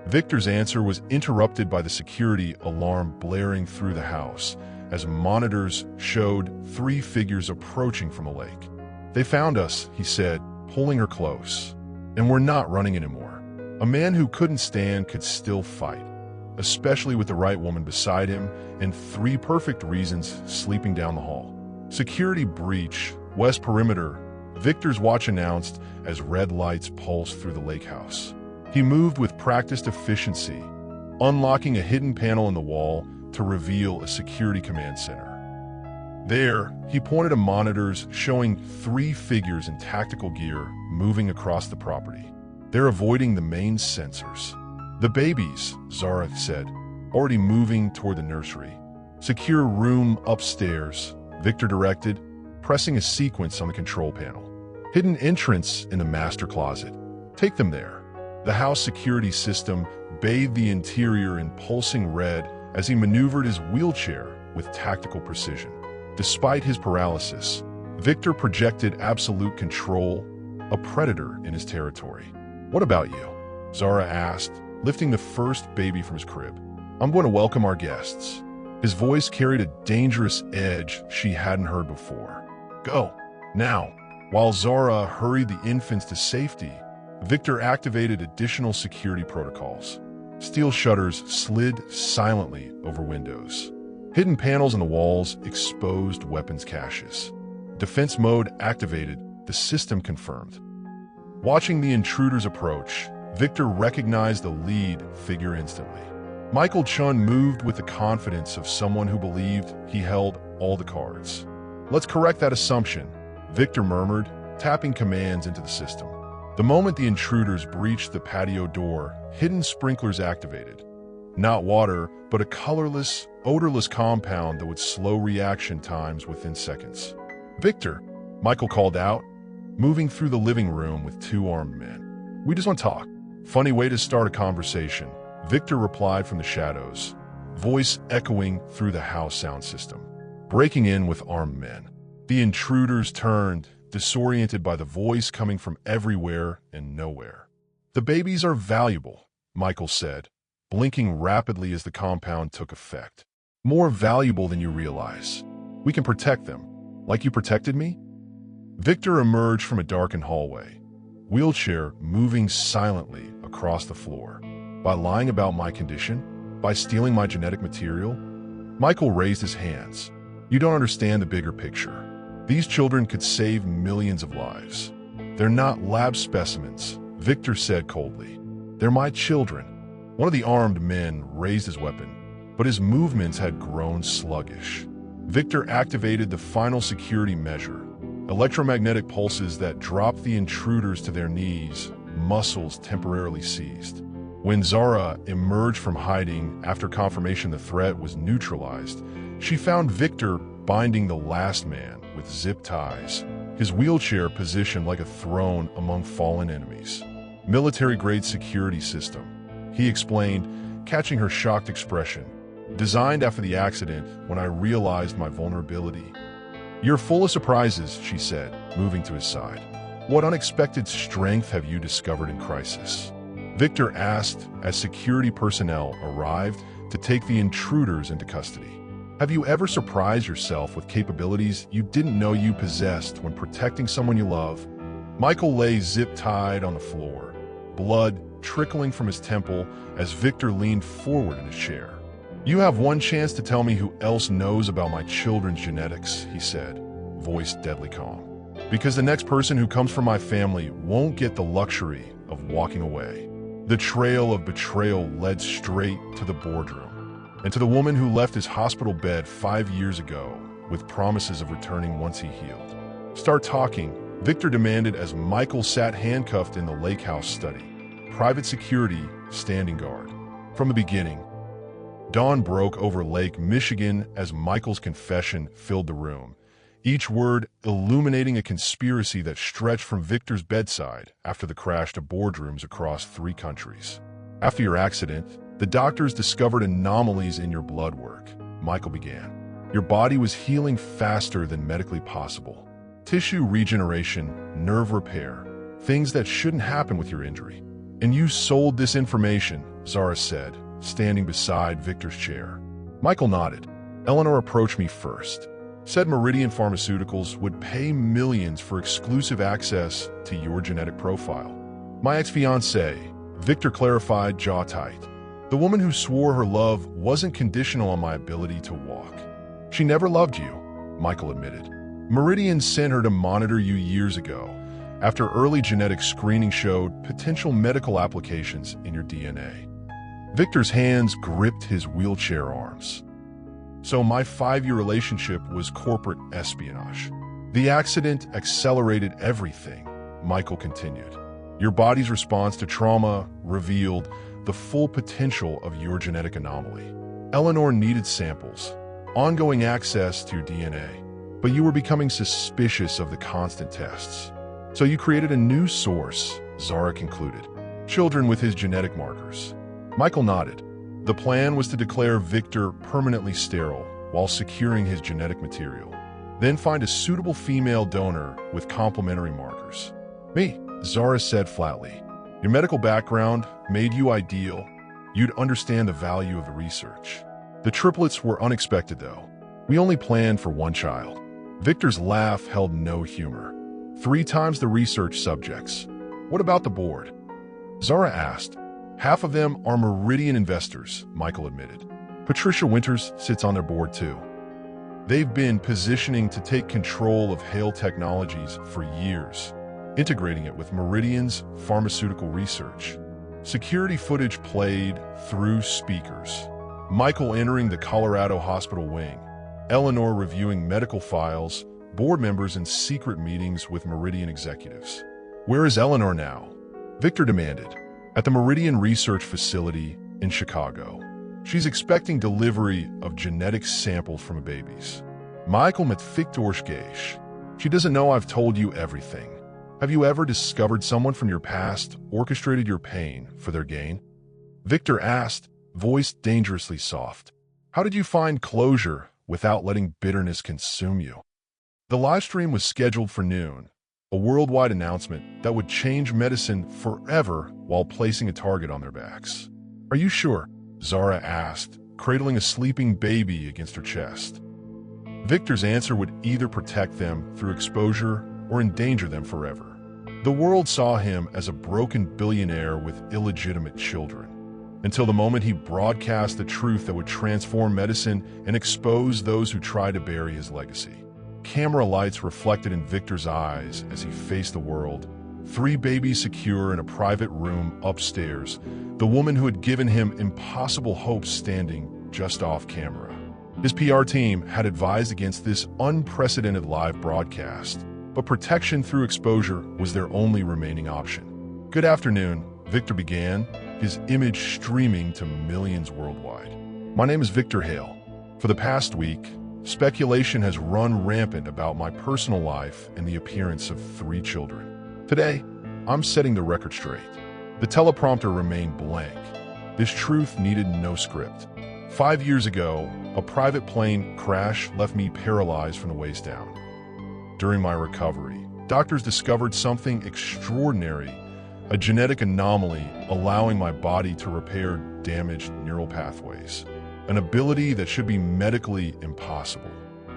Victor's answer was interrupted by the security alarm blaring through the house as monitors showed 3 figures approaching from the lake. "They found us," he said, pulling her close. "And we're not running anymore." A man who couldn't stand could still fight, especially with the right woman beside him and 3 perfect reasons sleeping down the hall. "Security breach, West Perimeter," Victor's watch announced as red lights pulsed through the lake house. He moved with practiced efficiency, unlocking a hidden panel in the wall to reveal a security command center. There, he pointed to monitors showing 3 figures in tactical gear moving across the property. "They're avoiding the main sensors." "The babies," Zara said, already moving toward the nursery. "Secure room upstairs," Victor directed, pressing a sequence on the control panel. "Hidden entrance in the master closet. Take them there." The house security system bathed the interior in pulsing red as he maneuvered his wheelchair with tactical precision. Despite his paralysis, Victor projected absolute control, a predator in his territory. "What about you?" Zara asked, lifting the first baby from his crib. "I'm going to welcome our guests." His voice carried a dangerous edge she hadn't heard before. "Go, now." While Zara hurried the infants to safety, Victor activated additional security protocols. Steel shutters slid silently over windows. Hidden panels on the walls exposed weapons caches. Defense mode activated, the system confirmed. Watching the intruders approach, Victor recognized the lead figure instantly. Michael Chun moved with the confidence of someone who believed he held all the cards. "Let's correct that assumption," Victor murmured, tapping commands into the system. The moment the intruders breached the patio door, hidden sprinklers activated. Not water, but a colorless, odorless compound that would slow reaction times within seconds. "Victor," Michael called out, moving through the living room with two armed men. "We just want to talk." "Funny way to start a conversation," Victor replied from the shadows, voice echoing through the house sound system. Breaking in with armed men. The intruders turned, disoriented by the voice coming from everywhere and nowhere. "The babies are valuable," Michael said, blinking rapidly as the compound took effect. "More valuable than you realize. We can protect them, like you protected me?" Victor emerged from a darkened hallway, wheelchair moving silently across the floor. "By lying about my condition? By stealing my genetic material?" Michael raised his hands. "You don't understand the bigger picture. These children could save millions of lives. They're not lab specimens," Victor said coldly. "They're my children." One of the armed men raised his weapon, but his movements had grown sluggish. Victor activated the final security measure, electromagnetic pulses that dropped the intruders to their knees, muscles temporarily seized. When Zara emerged from hiding after confirmation the threat was neutralized, she found Victor binding the last man with zip ties, his wheelchair positioned like a throne among fallen enemies. "Military-grade security system," he explained, catching her shocked expression. "Designed after the accident when I realized my vulnerability." "You're full of surprises," she said, moving to his side. "What unexpected strength have you discovered in crisis?" Victor asked as security personnel arrived to take the intruders into custody. "Have you ever surprised yourself with capabilities you didn't know you possessed when protecting someone you love?" Michael lay zip-tied on the floor, blood trickling from his temple as Victor leaned forward in his chair. "You have one chance to tell me who else knows about my children's genetics," he said, voice deadly calm. "Because the next person who comes from my family won't get the luxury of walking away." The trail of betrayal led straight to the boardroom, and to the woman who left his hospital bed 5 years ago with promises of returning once he healed. "Start talking," Victor demanded as Michael sat handcuffed in the lake house study. Private security, standing guard. From the beginning, dawn broke over Lake Michigan as Michael's confession filled the room, each word illuminating a conspiracy that stretched from Victor's bedside after the crash to boardrooms across 3 countries. "After your accident, the doctors discovered anomalies in your blood work," Michael began. "Your body was healing faster than medically possible. Tissue regeneration, nerve repair, things that shouldn't happen with your injury. And you sold this information," Zara said, standing beside Victor's chair. Michael nodded. "Eleanor approached me first. Said Meridian Pharmaceuticals would pay millions for exclusive access to your genetic profile. My ex-fiancée," Victor clarified, jaw tight. "The woman who swore her love wasn't conditional on my ability to walk. She never loved you," Michael admitted. "Meridian sent her to monitor you years ago, after early genetic screening showed potential medical applications in your DNA." Victor's hands gripped his wheelchair arms. "So my 5-year relationship was corporate espionage. The accident accelerated everything," Michael continued. "Your body's response to trauma revealed the full potential of your genetic anomaly. Eleanor needed samples, ongoing access to your DNA, but you were becoming suspicious of the constant tests. So you created a new source," Zara concluded. "Children with his genetic markers." Michael nodded. The plan was to declare Victor permanently sterile while securing his genetic material. Then find a suitable female donor with complementary markers. Me, Zara said flatly. Your medical background made you ideal. You'd understand the value of the research. The triplets were unexpected, though. We only planned for one child. Victor's laugh held no humor. 3 times the research subjects. What about the board? Zara asked. Half of them are Meridian investors, Michael admitted. Patricia Winters sits on their board too. They've been positioning to take control of Hale Technologies for years, integrating it with Meridian's pharmaceutical research. Security footage played through speakers. Michael entering the Colorado hospital wing. Eleanor reviewing medical files, board members in secret meetings with Meridian executives. Where is Eleanor now? Victor demanded. At the Meridian Research Facility in Chicago. She's expecting delivery of genetic samples from babies. Michael met Victor's. She doesn't know I've told you everything. Have you ever discovered someone from your past orchestrated your pain for their gain? Victor asked, voice dangerously soft. How did you find closure without letting bitterness consume you? The live stream was scheduled for noon, a worldwide announcement that would change medicine forever while placing a target on their backs. Are you sure? Zara asked, cradling a sleeping baby against her chest. Victor's answer would either protect them through exposure or endanger them forever. The world saw him as a broken billionaire with illegitimate children, until the moment he broadcast the truth that would transform medicine and expose those who tried to bury his legacy. Camera lights reflected in Victor's eyes as he faced the world. 3 babies secure in a private room upstairs, the woman who had given him impossible hopes standing just off camera. His PR team had advised against this unprecedented live broadcast, but protection through exposure was their only remaining option. Good afternoon, Victor began, his image streaming to millions worldwide. My name is Victor Hale. For the past week, speculation has run rampant about my personal life and the appearance of 3 children. Today, I'm setting the record straight. The teleprompter remained blank. This truth needed no script. 5 years ago, a private plane crash left me paralyzed from the waist down. During my recovery, doctors discovered something extraordinary, a genetic anomaly allowing my body to repair damaged neural pathways, an ability that should be medically impossible.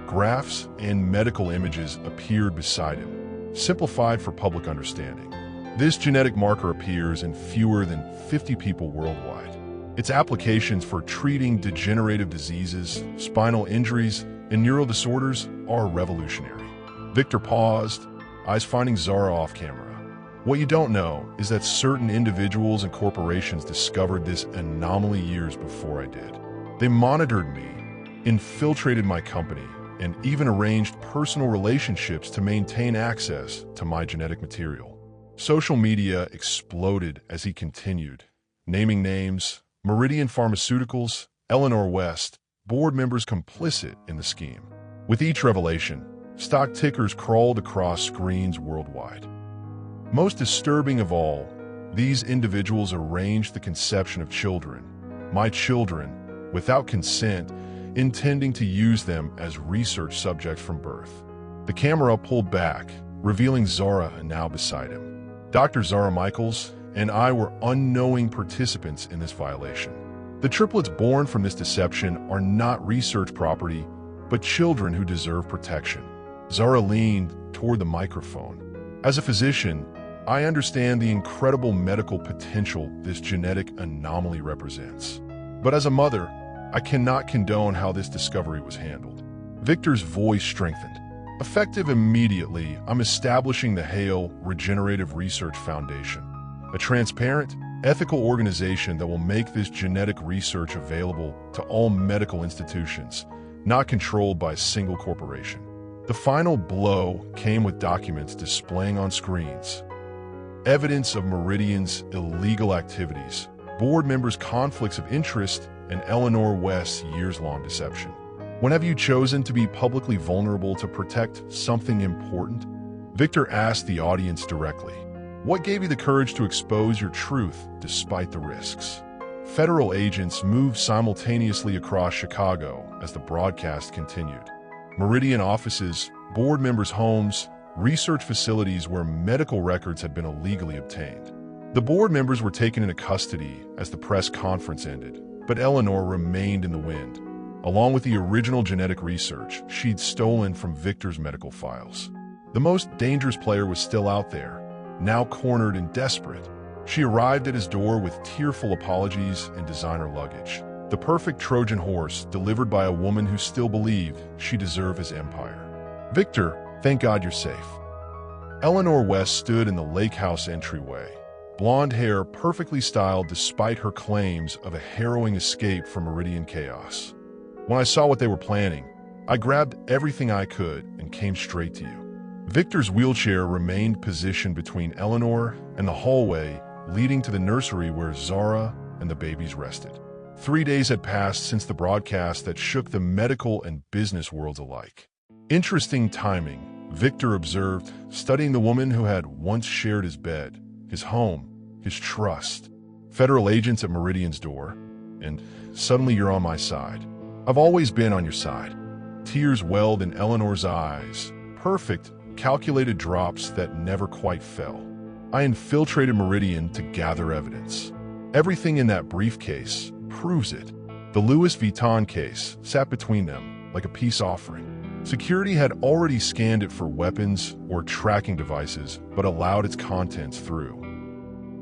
Graphs and medical images appeared beside him, simplified for public understanding. This genetic marker appears in fewer than 50 people worldwide. Its applications for treating degenerative diseases, spinal injuries, and neural disorders are revolutionary. Victor paused, eyes finding Zara off camera. What you don't know is that certain individuals and corporations discovered this anomaly years before I did. They monitored me, infiltrated my company, and even arranged personal relationships to maintain access to my genetic material. Social media exploded as he continued, naming names, Meridian Pharmaceuticals, Eleanor West, board members complicit in the scheme. With each revelation, stock tickers crawled across screens worldwide. Most disturbing of all, these individuals arranged the conception of children, my children, without consent, intending to use them as research subjects from birth. The camera pulled back, revealing Zara now beside him. Dr. Zara Michaels and I were unknowing participants in this violation. The triplets born from this deception are not research property, but children who deserve protection. Zara leaned toward the microphone. As a physician, I understand the incredible medical potential this genetic anomaly represents. But as a mother, I cannot condone how this discovery was handled. Victor's voice strengthened. Effective immediately, I'm establishing the Hale Regenerative Research Foundation, a transparent, ethical organization that will make this genetic research available to all medical institutions, not controlled by a single corporation. The final blow came with documents displaying on screens evidence of Meridian's illegal activities, board members' conflicts of interest, and Eleanor West's years-long deception. When have you chosen to be publicly vulnerable to protect something important? Victor asked the audience directly. What gave you the courage to expose your truth despite the risks? federal agents moved simultaneously across Chicago as the broadcast continued. Meridian offices, board members' homes, research facilities where medical records had been illegally obtained. The board members were taken into custody as the press conference ended, but Eleanor remained in the wind, along with the original genetic research she'd stolen from Victor's medical files. The most dangerous player was still out there, now cornered and desperate. She arrived at his door with tearful apologies and designer luggage. The perfect Trojan horse delivered by a woman who still believed she deserved his empire. "Victor, thank God you're safe." Eleanor West stood in the lake house entryway, blonde hair perfectly styled despite her claims of a harrowing escape from Meridian chaos. "When I saw what they were planning, I grabbed everything I could and came straight to you." Victor's wheelchair remained positioned between Eleanor and the hallway leading to the nursery where Zara and the babies rested. 3 days had passed since the broadcast that shook the medical and business worlds alike. "Interesting timing," Victor observed, studying the woman who had once shared his bed, his home, his trust. "Federal agents at Meridian's door, and suddenly you're on my side." "I've always been on your side." Tears welled in Eleanor's eyes, perfect, calculated drops that never quite fell. "I infiltrated Meridian to gather evidence. Everything in that briefcase proves it." The Louis Vuitton case sat between them like a peace offering. Security had already scanned it for weapons or tracking devices, but allowed its contents through.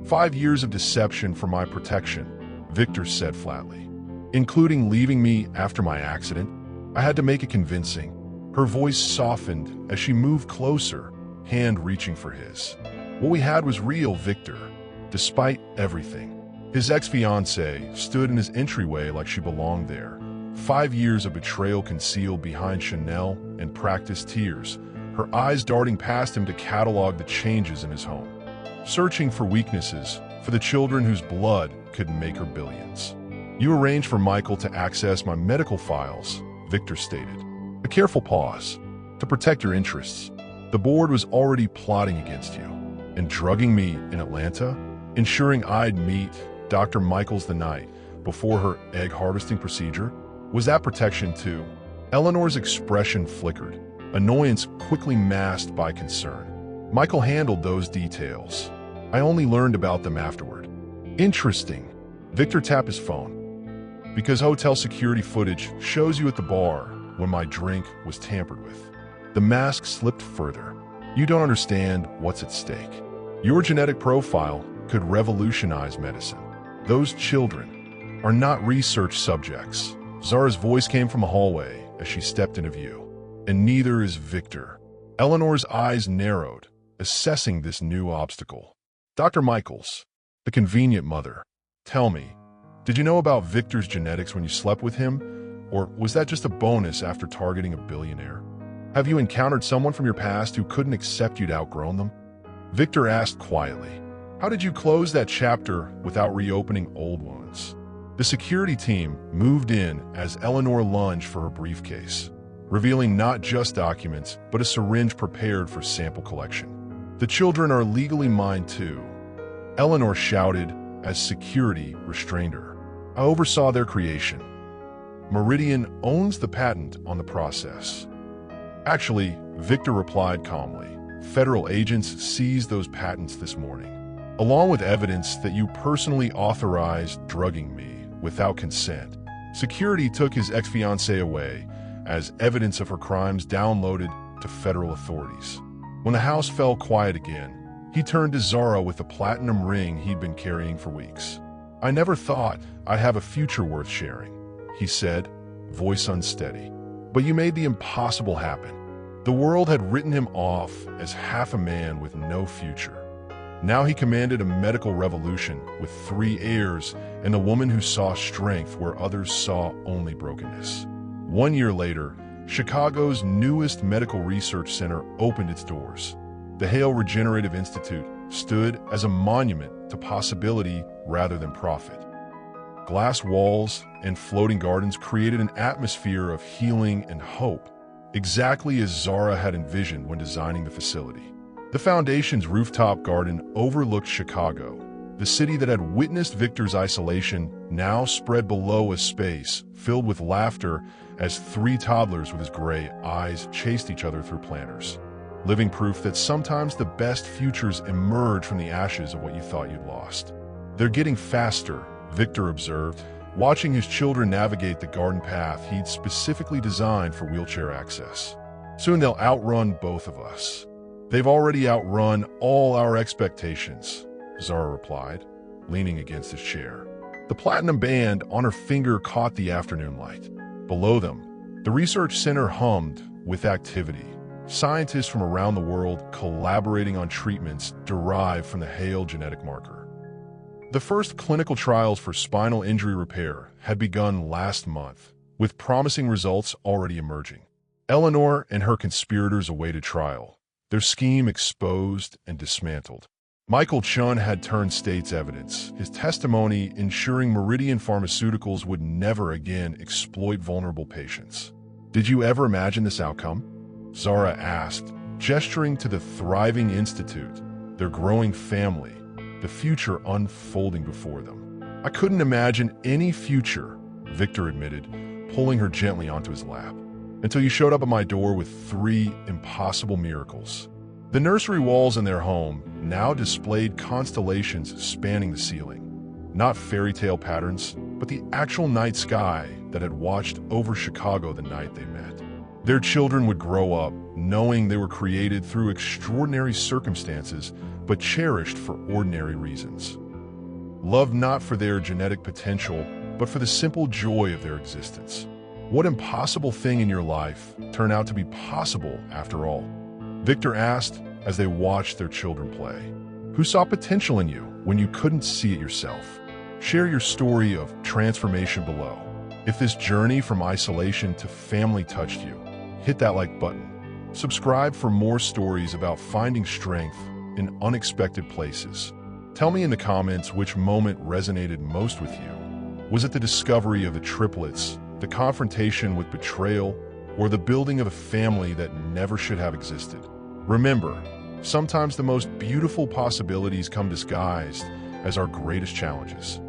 5 years of deception for my protection," Victor said flatly. "Including leaving me after my accident. I had to make it convincing." Her voice softened as she moved closer, hand reaching for his. "What we had was real, Victor, despite everything." His ex-fiancée stood in his entryway like she belonged there. 5 years of betrayal concealed behind Chanel and practiced tears, her eyes darting past him to catalog the changes in his home. Searching for weaknesses, for the children whose blood could make her billions. "You arranged for Michael to access my medical files," Victor stated. A careful pause. "To protect your interests. The board was already plotting against you. And drugging me in Atlanta, ensuring I'd meet Dr. Michaels the night before her egg harvesting procedure. Was that protection too?" Eleanor's expression flickered, annoyance quickly masked by concern. "Michael handled those details. I only learned about them afterward." "Interesting." Victor tapped his phone. "Because hotel security footage shows you at the bar when my drink was tampered with." The mask slipped further. "You don't understand what's at stake. Your genetic profile could revolutionize medicine. Those children are not research subjects." Zara's voice came from a hallway as she stepped into view. "And neither is Victor." Eleanor's eyes narrowed, assessing this new obstacle. "Dr. Michaels, the convenient mother. Tell me, did you know about Victor's genetics when you slept with him? Or was that just a bonus after targeting a billionaire? Have you encountered someone from your past who couldn't accept you'd outgrown them?" Victor asked quietly. "How did you close that chapter without reopening old wounds?" The security team moved in as Eleanor lunged for her briefcase, revealing not just documents, but a syringe prepared for sample collection. "The children are legally mine too," Eleanor shouted as security restrained her. "I oversaw their creation. Meridian owns the patent on the process." "Actually," Victor replied calmly, "federal agents seized those patents this morning, along with evidence that you personally authorized drugging me without consent." Security took his ex-fiancée away as evidence of her crimes downloaded to federal authorities. When the house fell quiet again, he turned to Zara with the platinum ring he'd been carrying for weeks. "I never thought I'd have a future worth sharing," he said, voice unsteady. "But you made the impossible happen." The world had written him off as half a man with no future. Now he commanded a medical revolution with 3 heirs and a woman who saw strength where others saw only brokenness. 1 year later, Chicago's newest medical research center opened its doors. The Hale Regenerative Institute stood as a monument to possibility rather than profit. Glass walls and floating gardens created an atmosphere of healing and hope, exactly as Zara had envisioned when designing the facility. The foundation's rooftop garden overlooked Chicago, The city that had witnessed Victor's isolation now spread below a space filled with laughter as three toddlers with his gray eyes chased each other through planters. Living proof that sometimes the best futures emerge from the ashes of what you thought you'd lost. They're getting faster, Victor observed, watching his children navigate the garden path he'd specifically designed for wheelchair access. Soon they'll outrun both of us. They've already outrun all our expectations, Zara replied, leaning against his chair. The platinum band on her finger caught the afternoon light. Below them, the research center hummed with activity. Scientists from around the world collaborating on treatments derived from the Hale genetic marker. The first clinical trials for spinal injury repair had begun last month, with promising results already emerging. Eleanor and her conspirators awaited trial, their scheme exposed and dismantled. Michael Chun had turned state's evidence, his testimony ensuring Meridian Pharmaceuticals would never again exploit vulnerable patients. Did you ever imagine this outcome? Zara asked, gesturing to the thriving institute, their growing family, the future unfolding before them. I couldn't imagine any future, Victor admitted, pulling her gently onto his lap, until you showed up at my door with 3 impossible miracles. The nursery walls in their home now displayed constellations spanning the ceiling. Not fairy tale patterns, but the actual night sky that had watched over Chicago the night they met. Their children would grow up knowing they were created through extraordinary circumstances, but cherished for ordinary reasons. Loved not for their genetic potential, but for the simple joy of their existence. What impossible thing in your life turned out to be possible after all? Victor asked as they watched their children play. Who saw potential in you when you couldn't see it yourself? Share your story of transformation below. If this journey from isolation to family touched you, hit that like button. Subscribe for more stories about finding strength in unexpected places. Tell me in the comments which moment resonated most with you. Was it the discovery of the triplets, the confrontation with betrayal, or the building of a family that never should have existed? Remember, sometimes the most beautiful possibilities come disguised as our greatest challenges.